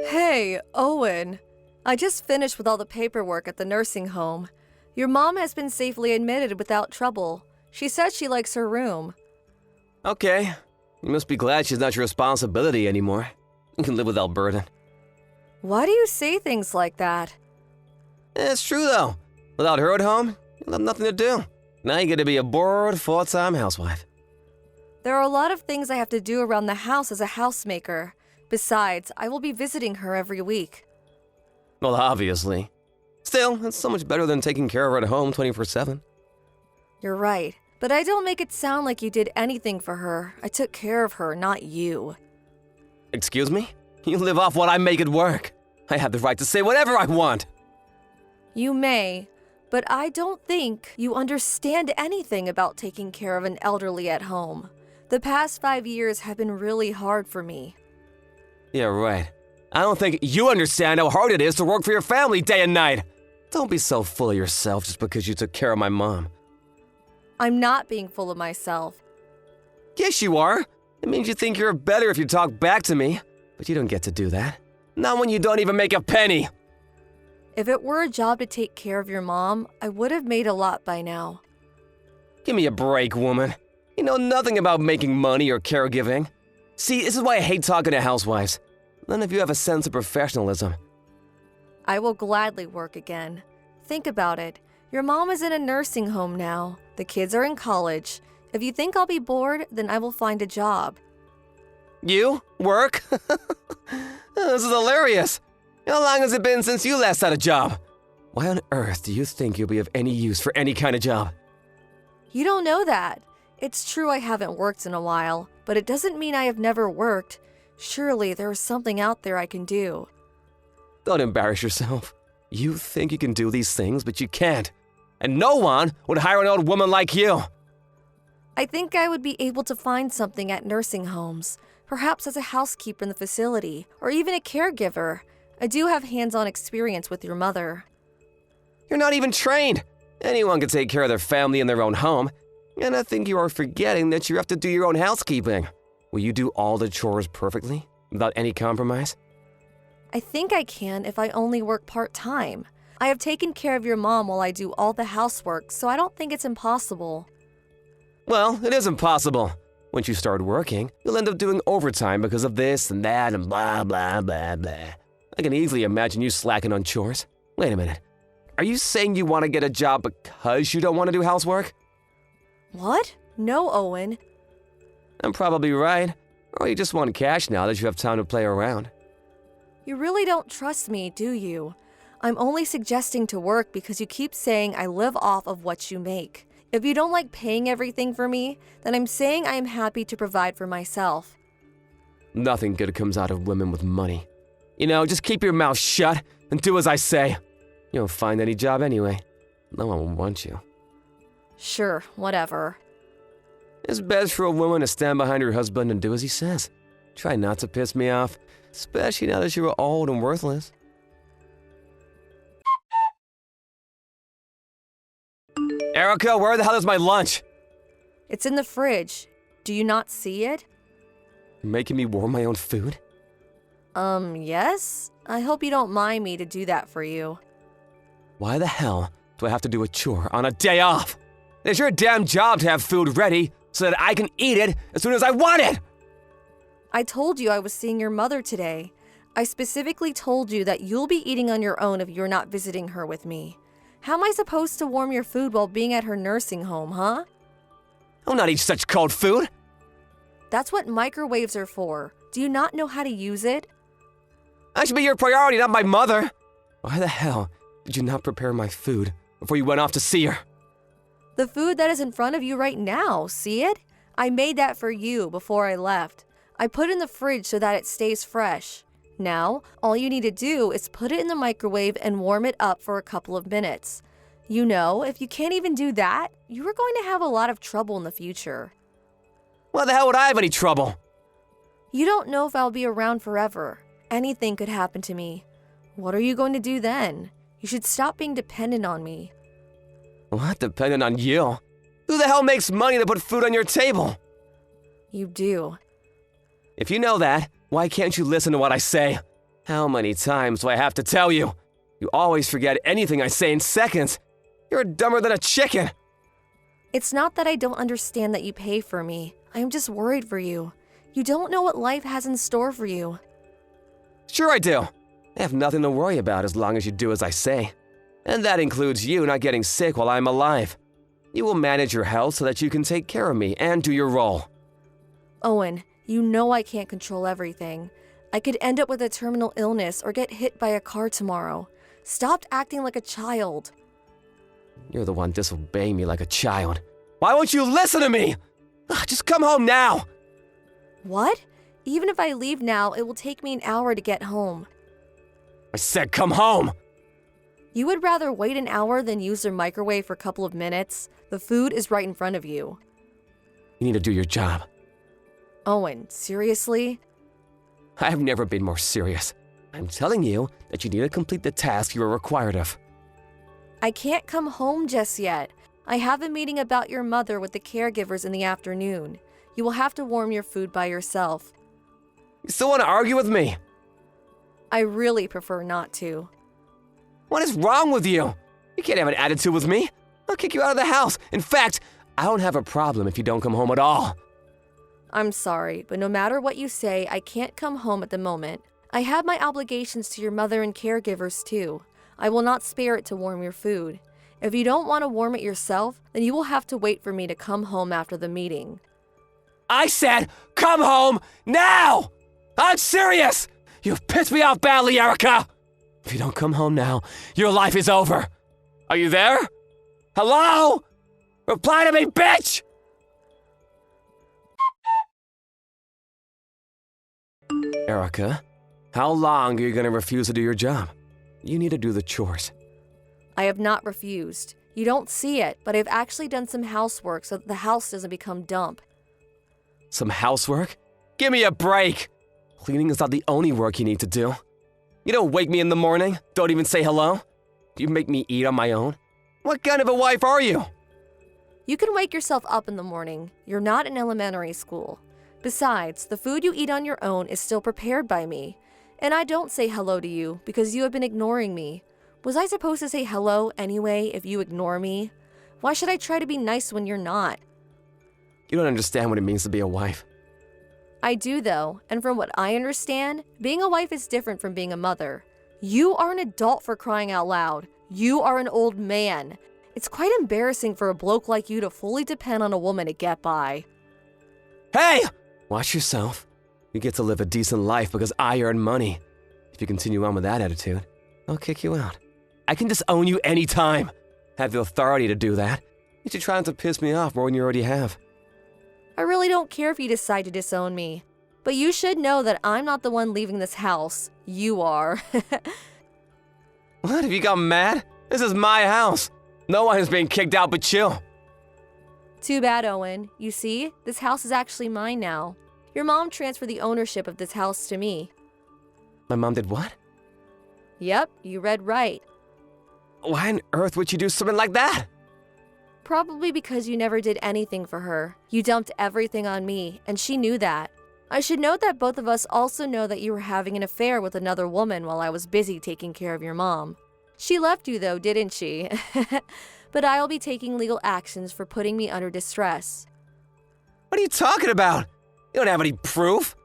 Hey, Owen. I just finished with all the paperwork at the nursing home. Your mom has been safely admitted without trouble. She said she likes her room. Okay. You must be glad she's not your responsibility anymore. You can live without burden. Why do you say things like that? It's true, though. Without her at home, you'll have nothing to do. Now you get to be a bored, full-time housewife. There are a lot of things I have to do around the house as a housemaker. Besides, I will be visiting her every week. Well, obviously. Still, it's so much better than taking care of her at home 24/7. You're right, but I don't make it sound like you did anything for her. I took care of her, not you. Excuse me? You live off what I make it work. I have the right to say whatever I want. You may, but I don't think you understand anything about taking care of an elderly at home. The past 5 years have been really hard for me. Yeah, right. I don't think you understand how hard it is to work for your family day and night. Don't be so full of yourself just because you took care of my mom. I'm not being full of myself. Yes, you are. It means you think you're better if you talk back to me, but you don't get to do that. Not when you don't even make a penny. If it were a job to take care of your mom, I would have made a lot by now. Give me a break, woman. You know nothing about making money or caregiving. See, this is why I hate talking to housewives. None of you have a sense of professionalism. I will gladly work again. Think about it. Your mom is in a nursing home now. The kids are in college. If you think I'll be bored, then I will find a job. You? Work? This is hilarious. How long has it been since you last had a job? Why on earth do you think you'll be of any use for any kind of job? You don't know that. It's true I haven't worked in a while, but it doesn't mean I have never worked. Surely there is something out there I can do. Don't embarrass yourself. You think you can do these things, but you can't. And no one would hire an old woman like you. I think I would be able to find something at nursing homes, perhaps as a housekeeper in the facility, or even a caregiver. I do have hands-on experience with your mother. You're not even trained. Anyone can take care of their family in their own home. And I think you are forgetting that you have to do your own housekeeping. Will you do all the chores perfectly, without any compromise? I think I can if I only work part-time. I have taken care of your mom while I do all the housework, so I don't think it's impossible. Well, it is impossible. Once you start working, you'll end up doing overtime because of this and that and blah, blah, blah, blah. I can easily imagine you slacking on chores. Wait a minute. Are you saying you want to get a job because you don't want to do housework? What? No, Owen. I'm probably right. Or you just want cash now that you have time to play around. You really don't trust me, do you? I'm only suggesting to work because you keep saying I live off of what you make. If you don't like paying everything for me, then I'm saying I am happy to provide for myself. Nothing good comes out of women with money. You know, just keep your mouth shut and do as I say. You won't find any job anyway. No one will want you. Sure, whatever. It's best for a woman to stand behind her husband and do as he says. Try not to piss me off, especially now that you're old and worthless. Erica, where the hell is my lunch? It's in the fridge. Do you not see it? You're making me warm my own food? Yes? I hope you don't mind me to do that for you. Why the hell do I have to do a chore on a day off? It's your damn job to have food ready so that I can eat it as soon as I want it! I told you I was seeing your mother today. I specifically told you that you'll be eating on your own if you're not visiting her with me. How am I supposed to warm your food while being at her nursing home, huh? I'll not eat such cold food! That's what microwaves are for. Do you not know how to use it? I should be your priority, not my mother! Why the hell did you not prepare my food before you went off to see her? The food that is in front of you right now, see it? I made that for you before I left. I put it in the fridge so that it stays fresh. Now, all you need to do is put it in the microwave and warm it up for a couple of minutes. You know, if you can't even do that, you are going to have a lot of trouble in the future. Why the hell would I have any trouble? You don't know if I'll be around forever. Anything could happen to me. What are you going to do then? You should stop being dependent on me. What, dependent on you? Who the hell makes money to put food on your table? You do. If you know that, why can't you listen to what I say? How many times do I have to tell you? You always forget anything I say in seconds. You're dumber than a chicken. It's not that I don't understand that you pay for me. I am just worried for you. You don't know what life has in store for you. Sure I do. I have nothing to worry about as long as you do as I say. And that includes you not getting sick while I'm alive. You will manage your health so that you can take care of me and do your role. Owen, you know I can't control everything. I could end up with a terminal illness or get hit by a car tomorrow. Stop acting like a child. You're the one disobeying me like a child. Why won't you listen to me? Just come home now. What? Even if I leave now, it will take me an hour to get home. I said come home. You would rather wait an hour than use their microwave for a couple of minutes? The food is right in front of you. You need to do your job. Owen, seriously? I have never been more serious. I'm telling you that you need to complete the task you are required of. I can't come home just yet. I have a meeting about your mother with the caregivers in the afternoon. You will have to warm your food by yourself. You still want to argue with me? I really prefer not to. What is wrong with you? You can't have an attitude with me. I'll kick you out of the house. In fact, I don't have a problem if you don't come home at all. I'm sorry, but no matter what you say, I can't come home at the moment. I have my obligations to your mother and caregivers too. I will not spare it to warm your food. If you don't want to warm it yourself, then you will have to wait for me to come home after the meeting. I said, come home now! I'm serious! You've pissed me off badly, Erica! If you don't come home now, your life is over. Are you there? Hello? Reply to me, bitch! Erica, how long are you going to refuse to do your job? You need to do the chores. I have not refused. You don't see it, but I've actually done some housework so that the house doesn't become dump. Some housework? Give me a break! Cleaning is not the only work you need to do. You don't wake me in the morning, don't even say hello. Do you make me eat on my own? What kind of a wife are you? You can wake yourself up in the morning. You're not in elementary school. Besides, the food you eat on your own is still prepared by me. And I don't say hello to you because you have been ignoring me. Was I supposed to say hello anyway if you ignore me? Why should I try to be nice when you're not? You don't understand what it means to be a wife. I do though, and from what I understand, being a wife is different from being a mother. You are an adult for crying out loud. You are an old man. It's quite embarrassing for a bloke like you to fully depend on a woman to get by. Hey! Watch yourself. You get to live a decent life because I earn money. If you continue on with that attitude, I'll kick you out. I can disown you anytime. Have the authority to do that. You should try not to piss me off more than you already have. I really don't care if you decide to disown me. But you should know that I'm not the one leaving this house. You are. What? Have you got mad? This is my house. No one is being kicked out but you. Too bad, Owen. You see, this house is actually mine now. Your mom transferred the ownership of this house to me. My mom did what? Yep, you read right. Why on earth would you do something like that? Probably because you never did anything for her. You dumped everything on me, and she knew that. I should note that both of us also know that you were having an affair with another woman while I was busy taking care of your mom. She left you though, didn't she? But I'll be taking legal actions for putting me under distress. What are you talking about? You don't have any proof.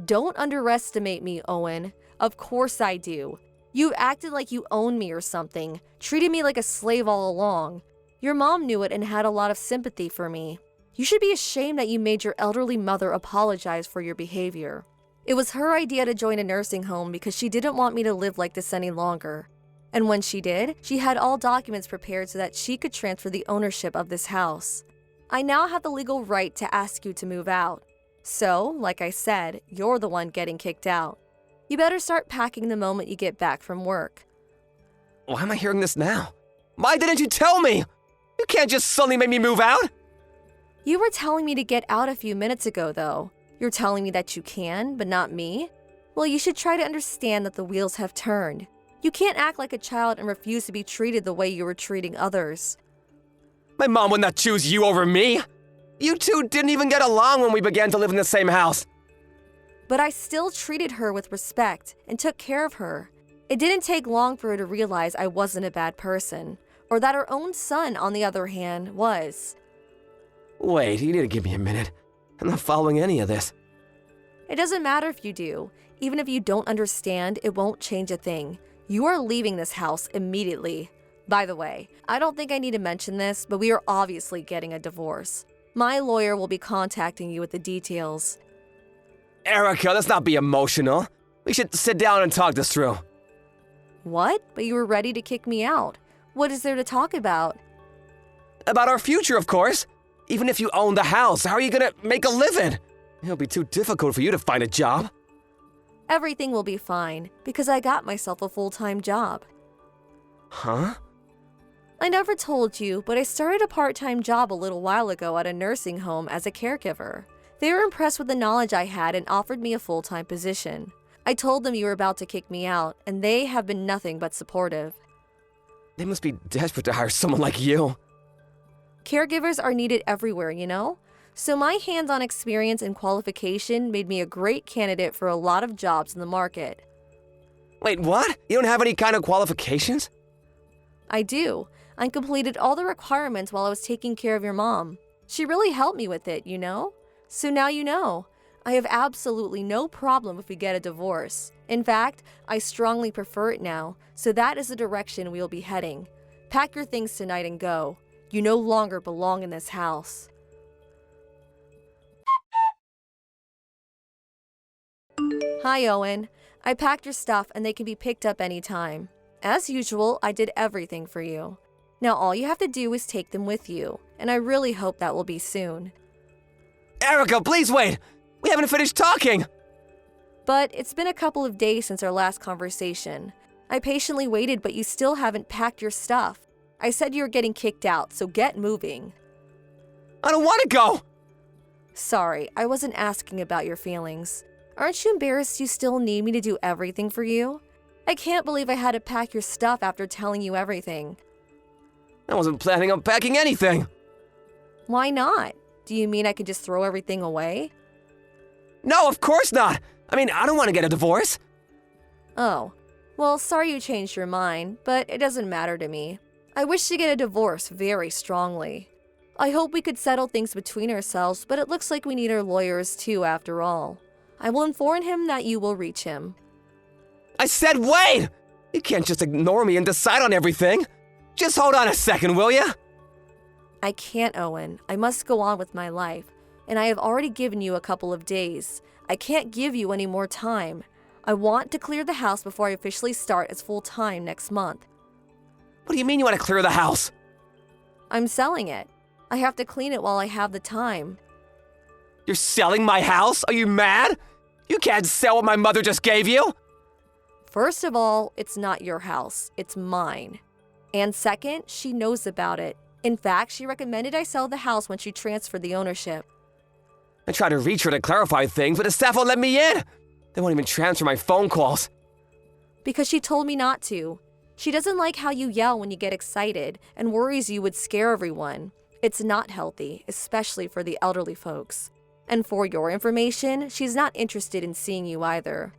Don't underestimate me, Owen. Of course I do. You acted like you owned me or something, treated me like a slave all along. Your mom knew it and had a lot of sympathy for me. You should be ashamed that you made your elderly mother apologize for your behavior. It was her idea to join a nursing home because she didn't want me to live like this any longer. And when she did, she had all documents prepared so that she could transfer the ownership of this house. I now have the legal right to ask you to move out. So, like I said, you're the one getting kicked out. You better start packing the moment you get back from work. Why am I hearing this now? Why didn't you tell me? You can't just suddenly make me move out. You were telling me to get out a few minutes ago, though. You're telling me that you can, but not me? Well, you should try to understand that the wheels have turned. You can't act like a child and refuse to be treated the way you were treating others. My mom would not choose you over me. You two didn't even get along when we began to live in the same house. But I still treated her with respect and took care of her. It didn't take long for her to realize I wasn't a bad person, or that her own son, on the other hand, was. Wait, you need to give me a minute. I'm not following any of this. It doesn't matter if you do. Even if you don't understand, it won't change a thing. You are leaving this house immediately. By the way, I don't think I need to mention this, but we are obviously getting a divorce. My lawyer will be contacting you with the details. Erica, let's not be emotional. We should sit down and talk this through. What? But you were ready to kick me out. What is there to talk about? About our future, of course. Even if you own the house, how are you gonna make a living? It'll be too difficult for you to find a job. Everything will be fine, because I got myself a full-time job. Huh? I never told you, but I started a part-time job a little while ago at a nursing home as a caregiver. They were impressed with the knowledge I had and offered me a full-time position. I told them you were about to kick me out, and they have been nothing but supportive. They must be desperate to hire someone like you. Caregivers are needed everywhere, you know? So my hands-on experience and qualification made me a great candidate for a lot of jobs in the market. Wait, what? You don't have any kind of qualifications? I do. I completed all the requirements while I was taking care of your mom. She really helped me with it, you know? So now you know. I have absolutely no problem if we get a divorce. In fact, I strongly prefer it now, so that is the direction we'll be heading. Pack your things tonight and go. You no longer belong in this house. Hi, Owen. I packed your stuff and they can be picked up anytime. As usual, I did everything for you. Now all you have to do is take them with you, and I really hope that will be soon. Erica, please wait! We haven't finished talking! But it's been a couple of days since our last conversation. I patiently waited, but you still haven't packed your stuff. I said you were getting kicked out, so get moving. I don't want to go! Sorry, I wasn't asking about your feelings. Aren't you embarrassed you still need me to do everything for you? I can't believe I had to pack your stuff after telling you everything. I wasn't planning on packing anything. Why not? Do you mean I could just throw everything away? No, of course not! I mean, I don't want to get a divorce. Oh, well, sorry you changed your mind, but it doesn't matter to me. I wish to get a divorce very strongly. I hope we could settle things between ourselves, but it looks like we need our lawyers too after all. I will inform him that you will reach him. I said wait! You can't just ignore me and decide on everything. Just hold on a second, will ya? I can't, Owen. I must go on with my life, and I have already given you a couple of days. I can't give you any more time. I want to clear the house before I officially start as full-time next month. What do you mean you want to clear the house? I'm selling it. I have to clean it while I have the time. You're selling my house? Are you mad? You can't sell what my mother just gave you! First of all, it's not your house. It's mine. And second, she knows about it. In fact, she recommended I sell the house when she transferred the ownership. I tried to reach her to clarify things, but the staff won't let me in. They won't even transfer my phone calls. Because she told me not to. She doesn't like how you yell when you get excited and worries you would scare everyone. It's not healthy, especially for the elderly folks. And for your information, she's not interested in seeing you either.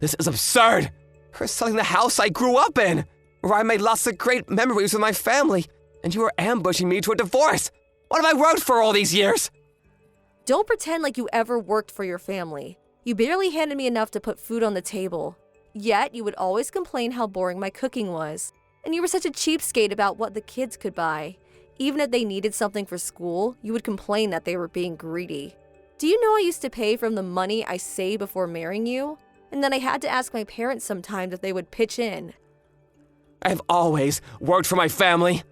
This is absurd! Her selling the house I grew up in, where I made lots of great memories with my family, and you are ambushing me to a divorce! What have I worked for all these years? Don't pretend like you ever worked for your family. You barely handed me enough to put food on the table. Yet, you would always complain how boring my cooking was. And you were such a cheapskate about what the kids could buy. Even if they needed something for school, you would complain that they were being greedy. Do you know I used to pay from the money I saved before marrying you? And then I had to ask my parents sometimes if they would pitch in. I've always worked for my family.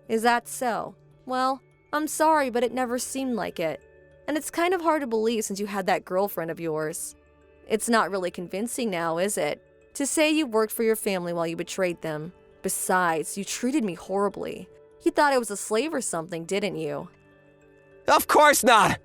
Is that so? Well, I'm sorry, but it never seemed like it. And it's kind of hard to believe since you had that girlfriend of yours. It's not really convincing now, is it? To say you worked for your family while you betrayed them. Besides, you treated me horribly. You thought I was a slave or something, didn't you? Of course not!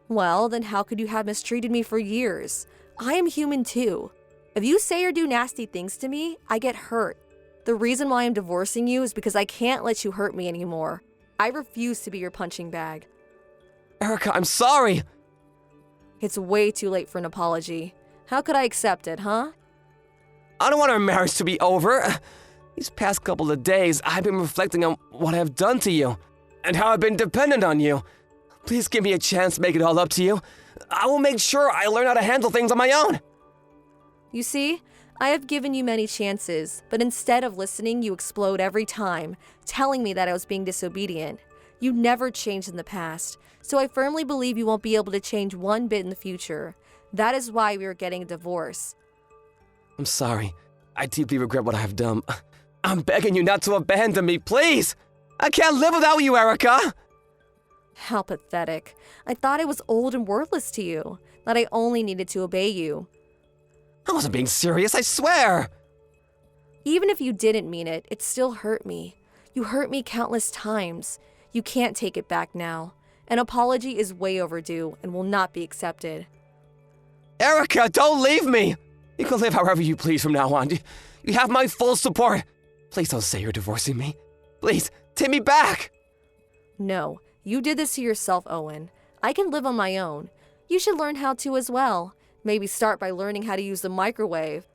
Well, then how could you have mistreated me for years? I am human too. If you say or do nasty things to me, I get hurt. The reason why I'm divorcing you is because I can't let you hurt me anymore. I refuse to be your punching bag. Erica, I'm sorry. It's way too late for an apology. How could I accept it, huh? I don't want our marriage to be over. These past couple of days, I've been reflecting on what I've done to you and how I've been dependent on you. Please give me a chance to make it all up to you. I will make sure I learn how to handle things on my own. You see, I have given you many chances, but instead of listening, you explode every time, telling me that I was being disobedient. You never changed in the past, so I firmly believe you won't be able to change one bit in the future. That is why we are getting a divorce. I'm sorry. I deeply regret what I have done. I'm begging you not to abandon me, please! I can't live without you, Erica! How pathetic. I thought I was old and worthless to you, that I only needed to obey you. I wasn't being serious, I swear! Even if you didn't mean it, it still hurt me. You hurt me countless times. You can't take it back now. An apology is way overdue and will not be accepted. Erica, don't leave me! You can live however you please from now on. You have my full support. Please don't say you're divorcing me. Please, take me back! No, you did this to yourself, Owen. I can live on my own. You should learn how to as well. Maybe start by learning how to use the microwave.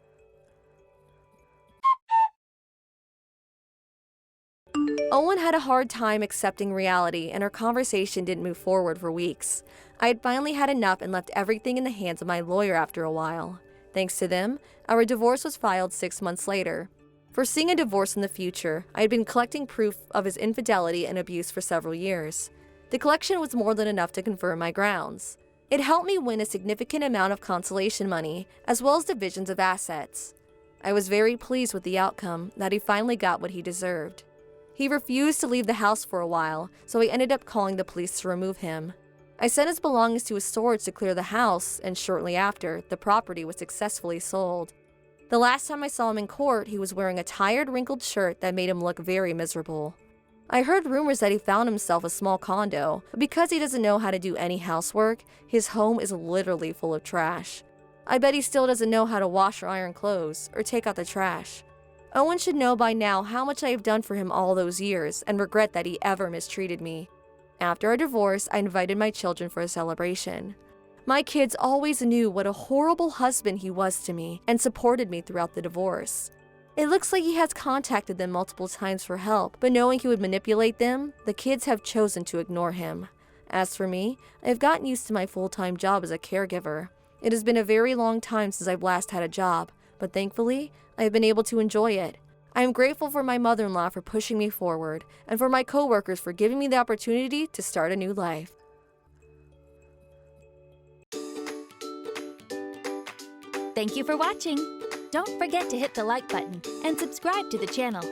Owen had a hard time accepting reality, and our conversation didn't move forward for weeks. I had finally had enough and left everything in the hands of my lawyer after a while. Thanks to them, our divorce was filed 6 months later. Foreseeing a divorce in the future, I had been collecting proof of his infidelity and abuse for several years. The collection was more than enough to confirm my grounds. It helped me win a significant amount of consolation money, as well as divisions of assets. I was very pleased with the outcome, that he finally got what he deserved. He refused to leave the house for a while, so I ended up calling the police to remove him. I sent his belongings to his storage to clear the house, and shortly after, the property was successfully sold. The last time I saw him in court, he was wearing a tired, wrinkled shirt that made him look very miserable. I heard rumors that he found himself a small condo, but because he doesn't know how to do any housework, his home is literally full of trash. I bet he still doesn't know how to wash or iron clothes, or take out the trash. Owen should know by now how much I have done for him all those years, and regret that he ever mistreated me. After our divorce, I invited my children for a celebration. My kids always knew what a horrible husband he was to me, and supported me throughout the divorce. It looks like he has contacted them multiple times for help, but knowing he would manipulate them, the kids have chosen to ignore him. As for me, I have gotten used to my full-time job as a caregiver. It has been a very long time since I've last had a job, but thankfully, I have been able to enjoy it. I am grateful for my mother-in-law for pushing me forward, and for my coworkers for giving me the opportunity to start a new life. Thank you for watching. Don't forget to hit the like button and subscribe to the channel.